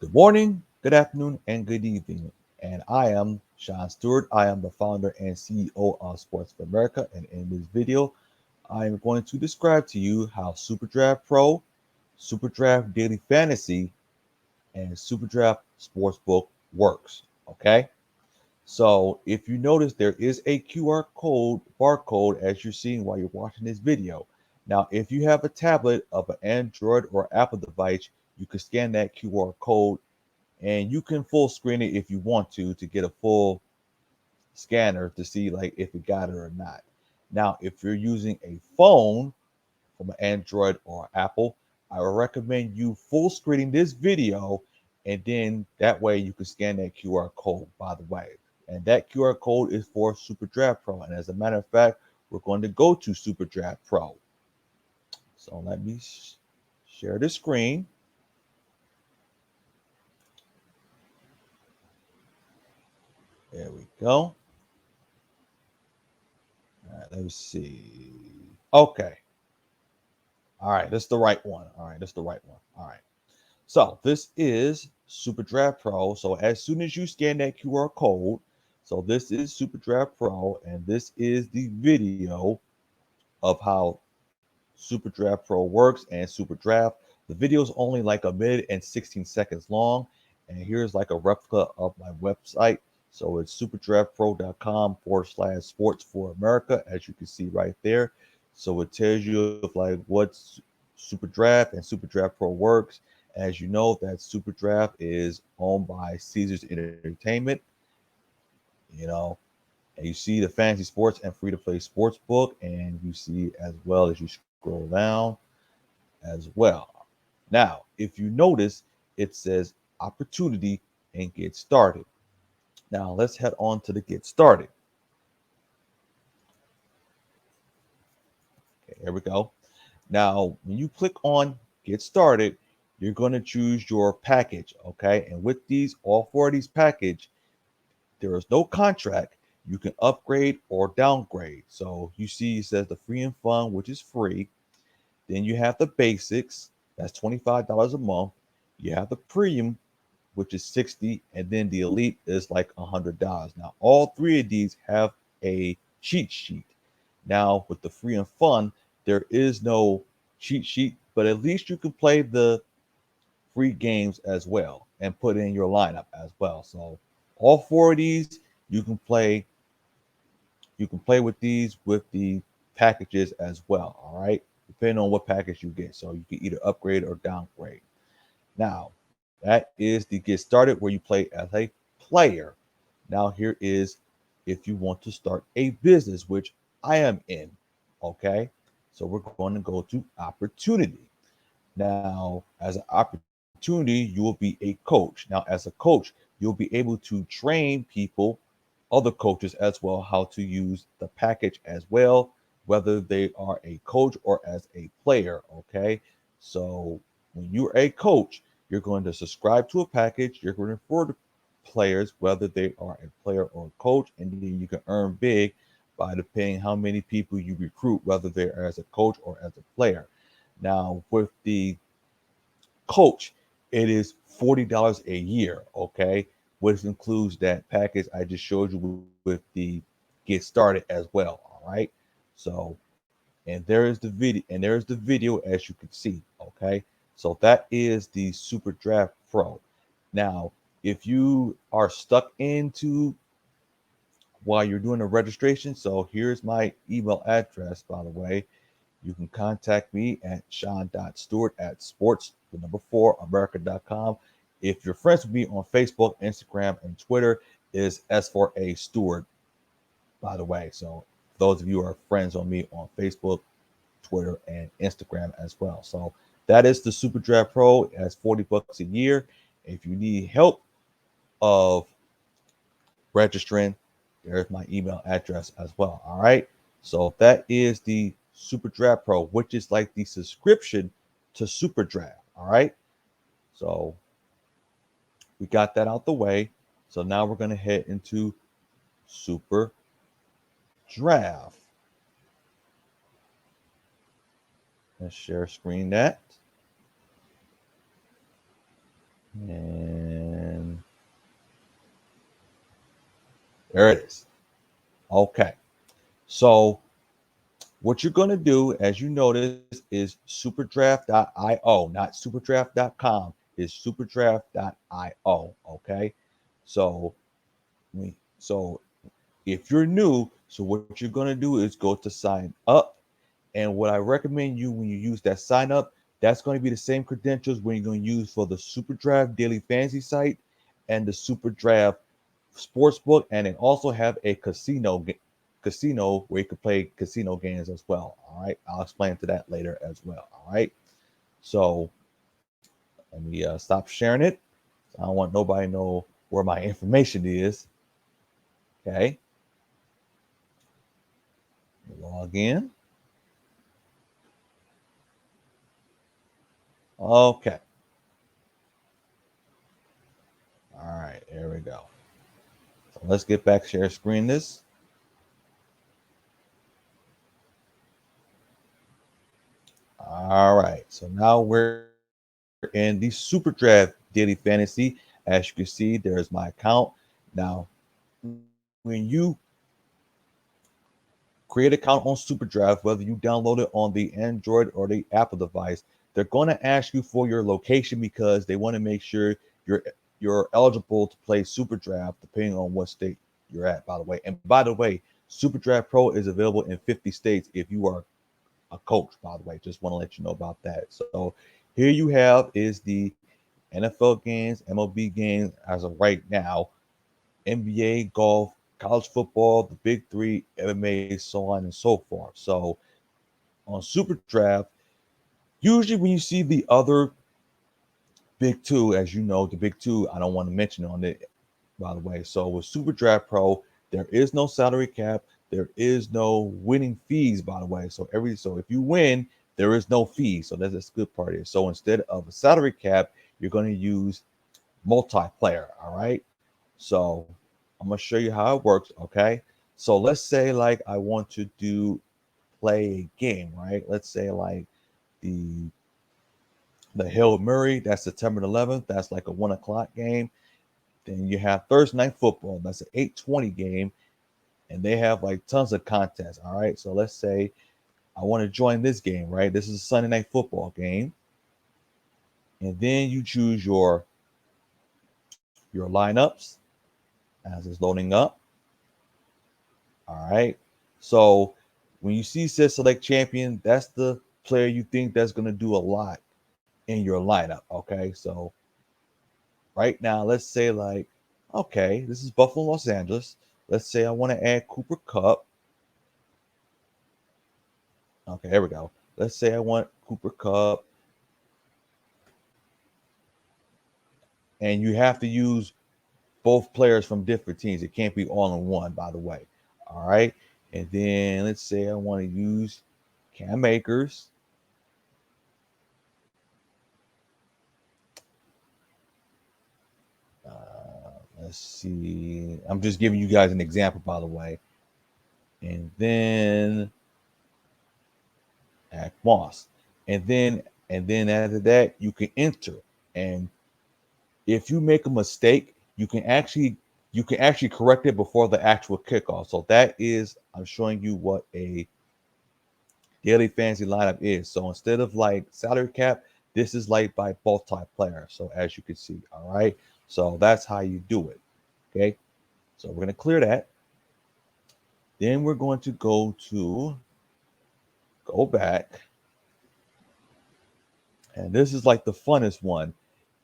Good morning, good afternoon, and good evening. And I am Shawn Stewart. I am the founder and CEO of Sports for America. And in this video, I am going to describe to you how SuperDraft Pro, SuperDraft Daily Fantasy, and SuperDraft Sportsbook works. Okay. So if you notice, there is a QR code, barcode, as you're seeing while you're watching this video. Now, if you have a tablet of an Android or Apple device, you can scan that QR code and you can full screen it if you want to get a full scanner to see like if it got it or not. Now, if you're using a phone from an Android or Apple, I would recommend you full screening this video, and then that way you can scan that QR code, by the way. And that QR code is for SuperDraft Pro. And as a matter of fact, we're going to go to SuperDraft Pro. So let me share the screen. There we go. All right, let me see. Okay. All right, this is the right one. All right, this is the right one. All right. So this is SuperDraft Pro. So as soon as you scan that QR code, so this is SuperDraft Pro, and this is the video of how SuperDraft Pro works and SuperDraft. The video is only like a minute and 16 seconds long. And here's like a replica of my website. So it's superdraftpro.com/sports for America, as you can see right there. So it tells you of like what's SuperDraft and SuperDraft Pro works. As you know, that SuperDraft is owned by Caesars Entertainment, you know, and you see the fantasy sports and free to play sports book, and you see as well as you scroll down as well. Now, if you notice, it says opportunity and get started. Now, let's head on to the get started. Okay, here we go. Now, when you click on get started, you're going to choose your package. Okay. And with these, all four of these package, there is no contract. You can upgrade or downgrade. So you see, it says the free and fun, which is free. Then you have the basics, that's $25 a month. You have the premium, which is 60, and then the elite is like $100. Now, all three of these have a cheat sheet. Now, with the free and fun, there is no cheat sheet, but at least you can play the free games as well and put in your lineup as well. So all four of these you can play with these with the packages as well. All right, depending on what package you get. So you can either upgrade or downgrade. Now, that is the get started where you play as a player. Now, here is if you want to start a business, which I am in. Okay, so we're going to go to opportunity. Now, as an opportunity, you will be a coach. Now, as a coach, you'll be able to train people, other coaches as well, how to use the package as well, whether they are a coach or as a player. Okay. So when you're a coach, you're going to subscribe to a package, you're going to refer to players, whether they are a player or a coach, and then you can earn big by depending how many people you recruit, whether they're as a coach or as a player. Now, with the coach, it is $40 a year, okay? Which includes that package I just showed you with the get started as well. All right. So, and there is the video, as you can see, okay? So that is the Super Draft Pro. Now, if you are stuck into while you're doing the registration, so here's my email address, by the way. You can contact me at Shawn.Stewart at sports, the number four, America.com. If you're friends with me on Facebook, Instagram, and Twitter, is S4A Stewart, by the way. So those of you who are friends on me on Facebook, Twitter, and Instagram as well. So that is the Super Draft Pro. It has $40 a year. If you need help of registering, there's my email address as well. All right. So that is the Super Draft Pro, which is like the subscription to Super Draft. All right. So we got that out the way. So now we're going to head into Super Draft. Let's share screen that. There it is. Okay. So what you're going to do, as you notice, is superdraft.io, not superdraft.com. Is superdraft.io. Okay. So, so if you're new, so what you're going to do is go to sign up. And what I recommend you when you use that sign up, that's going to be the same credentials when you're going to use for the SuperDraft Daily Fantasy site and the SuperDraft Sportsbook, and then also have a casino where you can play casino games as well. All right, I'll explain to that later as well. All right, so let me stop sharing it. I don't want nobody to know where my information is. Okay, log in. Okay, all right, there we go. So let's get back, share screen this. All right, so now we're in the SuperDraft Daily Fantasy. As you can see, there's my account. Now, when you create an account on SuperDraft, whether you download it on the Android or the Apple device, they're going to ask you for your location because they want to make sure you're eligible to play SuperDraft depending on what state you're at, by the way. And by the way, SuperDraft Pro is available in 50 states if you are a coach, by the way. Just want to let you know about that. So here you have is the NFL games, MLB games as of right now, NBA, golf, college football, the big three, MMA, so on and so forth. So on SuperDraft, usually when you see the other big two, as you know, the big two, I don't want to mention on it, by the way. So with SuperDraft Pro, there is no salary cap, there is no winning fees, by the way. So if you win, there is no fee. So that's a good part here. So instead of a salary cap, you're going to use multiplayer. All right. So I'm gonna show you how it works. Okay. So let's say like I want to play a game, right? Let's say like the Hail Murray, that's September 11th. That's like a 1 o'clock game. Then you have Thursday night football. That's an 8:20 game, and they have like tons of contests. All right. So let's say I want to join this game, right? This is a Sunday night football game, and then you choose your lineups as it's loading up. All right. So when you see says select champion, that's the player you think that's going to do a lot in your lineup. Okay. So right now, let's say like, okay, this is Buffalo, Los Angeles. Let's say I want to add Cooper Cup. Okay, there we go. Let's say I want Cooper Cup. And you have to use both players from different teams. It can't be all in one, by the way. All right. And then let's say I want to use Cam Akers. Let's see. I'm just giving you guys an example, by the way. And then add Moss. And then after that, you can enter. And if you make a mistake, you can actually correct it before the actual kickoff. So that is, I'm showing you what a daily fantasy lineup is. So instead of like salary cap, this is like by multiplayer. So as you can see, all right. So that's how you do it. Okay. So we're gonna clear that. Then we're going to go back, and this is like the funnest one,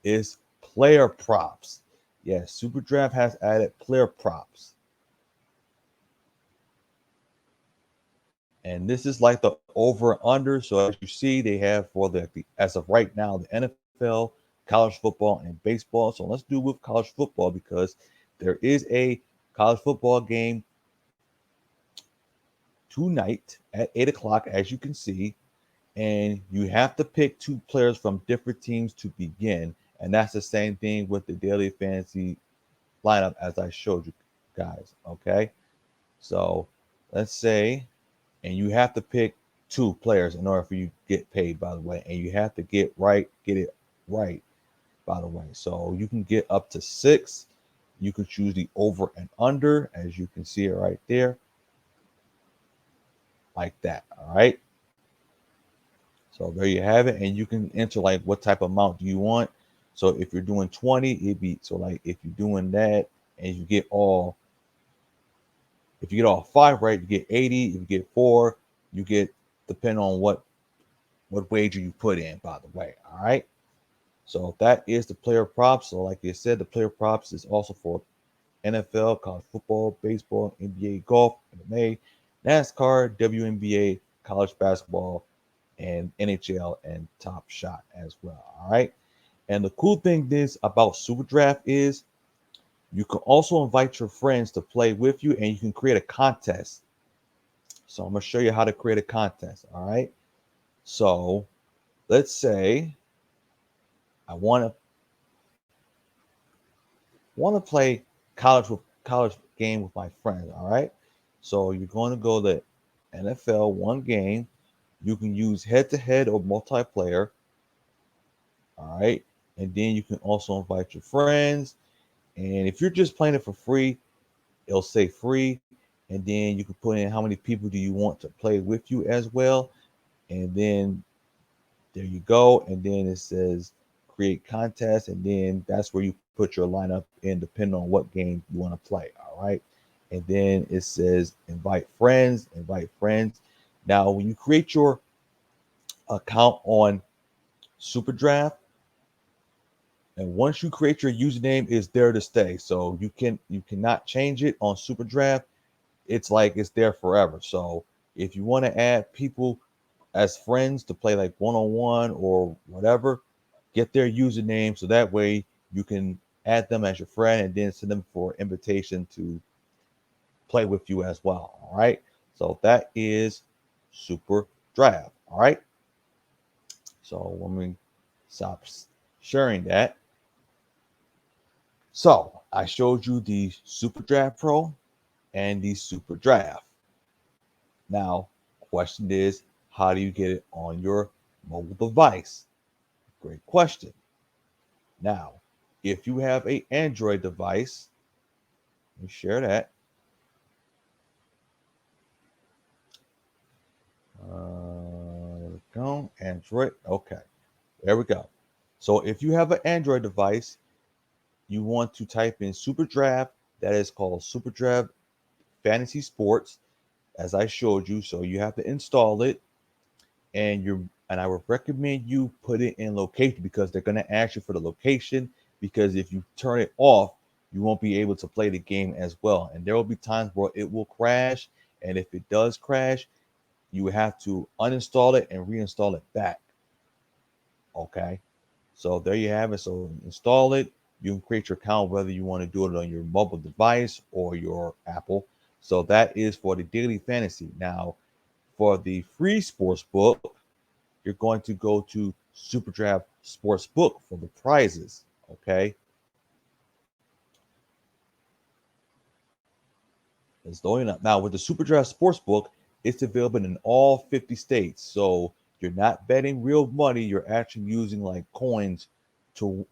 is player props. Yes, SuperDraft has added player props. And this is like the over under. So as you see, they have for as of right now, the NFL, college football, and baseball. So let's do with college football because there is a college football game tonight at 8 o'clock, as you can see. And you have to pick two players from different teams to begin. And that's the same thing with the daily fantasy lineup as I showed you guys. Okay. So let's say, and you have to pick two players in order for you to get paid, by the way. And you have to get it right, by the way. So you can get up to 6. You can choose the over and under, as you can see it right there, like that. All right. So there you have it, and you can enter like what type of amount do you want. So if you're doing 20, it'd be so like if you're doing that and if you get all five right, you get 80. If you get four, you get depending on what wager you put in. By the way, all right. So that is the player props. So like I said, the player props is also for NFL, college football, baseball, NBA, golf, MMA, NASCAR, WNBA, college basketball, and NHL and Top Shot as well. All right. And the cool thing is about SuperDraft is you can also invite your friends to play with you and you can create a contest. So I'm going to show you how to create a contest. All right. So let's say I want to play college game with my friends. All right. So you're going to go to NFL one game. You can use head to head or multiplayer. All right. And then you can also invite your friends. And if you're just playing it for free, it'll say free. And then you can put in how many people do you want to play with you as well. And then there you go. And then it says create contest. And then that's where you put your lineup in depending on what game you want to play. All right. And then it says invite friends, invite friends. Now, when you create your account on SuperDraft, and once you create your username, it's there to stay. So you cannot change it on SuperDraft. It's like it's there forever. So if you want to add people as friends to play like one-on-one or whatever, get their username so that way you can add them as your friend and then send them for invitation to play with you as well. All right. So that is Super Draft. All right. So let me stop sharing that. So I showed you the SuperDraft Pro and the SuperDraft. Now, question is, how do you get it on your mobile device? Great question. Now, if you have a Android device, let me share that. There we go. Android. Okay. There we go. So if you have an Android device, you want to type in SuperDraft. That is called SuperDraft Fantasy Sports, as I showed you. So you have to install it, and I would recommend you put it in location because they're going to ask you for the location. Because if you turn it off, you won't be able to play the game as well. And there will be times where it will crash. And if it does crash, you have to uninstall it and reinstall it back. Okay. So there you have it. So install it. You can create your account whether you want to do it on your mobile device or your Apple. So that is for the daily fantasy. Now, for the free sports book, you're going to go to SuperDraft Sportsbook for the prizes. Okay. It's going up. Now, with the SuperDraft Sportsbook, it's available in all 50 states. So you're not betting real money. You're actually using like coins to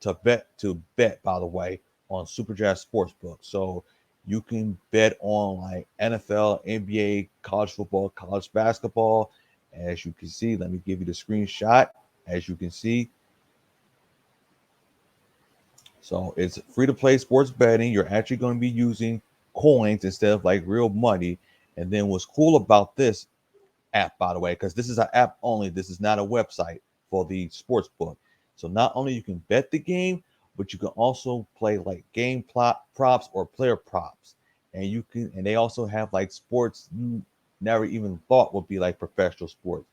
to bet, by the way, on SuperDraft Sportsbook. So you can bet on like NFL, NBA, college football, college basketball. As you can see, let me give you the screenshot. As you can see, so it's free to play sports betting. You're actually going to be using coins instead of like real money. And then what's cool about this app, by the way, because this is an app only, this is not a website for the sports book. So not only you can bet the game, but you can also play like game plot props or player props. And they also have like sports you never even thought would be like professional sports.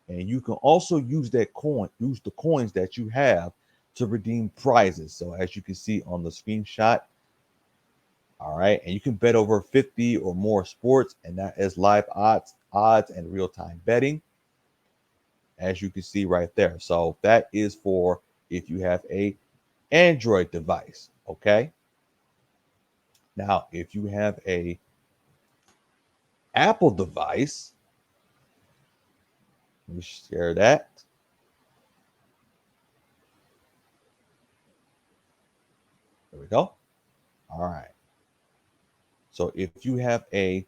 And you can also use the coins that you have to redeem prizes. So as you can see on the screenshot, all right, and you can bet over 50 or more sports, and that is live odds and real-time betting, as you can see right there. So that is for if you have a Android device. Okay. Now, if you have a Apple device, let me share that. There we go. All right. So if you have a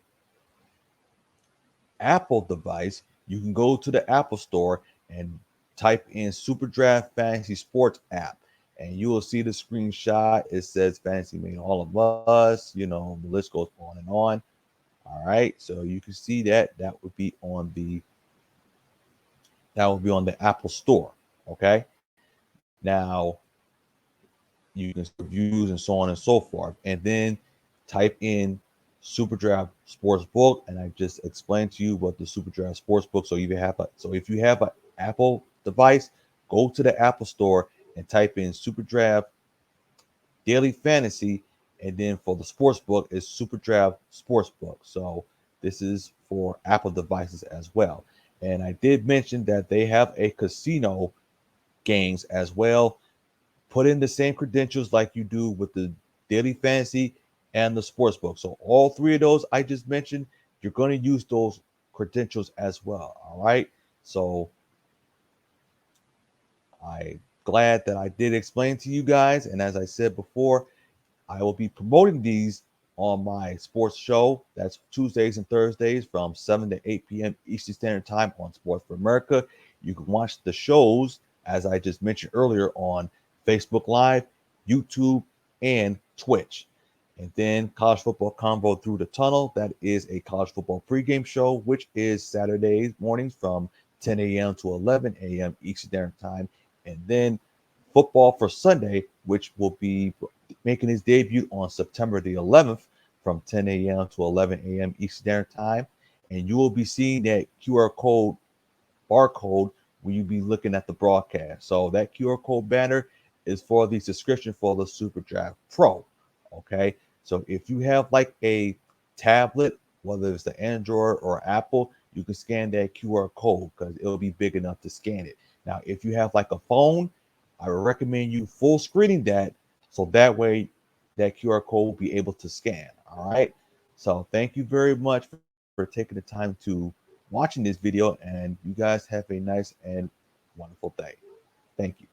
Apple device, you can go to the Apple Store and type in SuperDraft Fantasy Sports app, and you will see the screenshot. It says Fantasy Made All of Us. You know, the list goes on and on. All right, so you can see that would be on the Apple Store. Okay, now you can reviews and so on and so forth, and then type in SuperDraft Sportsbook, and I just explained to you what the SuperDraft Sportsbook. So if you have an Apple device, go to the Apple Store and type in SuperDraft Daily Fantasy, and then for the Sportsbook is SuperDraft Sportsbook. So this is for Apple devices as well. And I did mention that they have a casino games as well. Put in the same credentials like you do with the daily fantasy and the sports book. So all three of those I just mentioned, you're going to use those credentials as well. All right. So I'm glad that I did explain to you guys. And as I said before, I will be promoting these on my sports show. That's Tuesdays and Thursdays from 7 to 8 p.m. Eastern Standard Time on Sports for America. You can watch the shows, as I just mentioned earlier, on Facebook Live, YouTube, and Twitch. And then College Football Convo Through the Tunnel. That is a college football pregame show, which is Saturdays mornings from 10 a.m. to 11 a.m. Eastern Standard Time. And then Football for Sunday, which will be making his debut on September the 11th from 10 a.m. to 11 a.m. Eastern Standard Time. And you will be seeing that QR code barcode when you be looking at the broadcast. So that QR code banner is for the subscription for the SuperDraft Pro. Okay. So if you have like a tablet, whether it's the Android or Apple, you can scan that QR code because it'll be big enough to scan it. Now, if you have like a phone, I would recommend you full screening that so that way that QR code will be able to scan. All right. So thank you very much for taking the time to watching this video, and you guys have a nice and wonderful day. Thank you.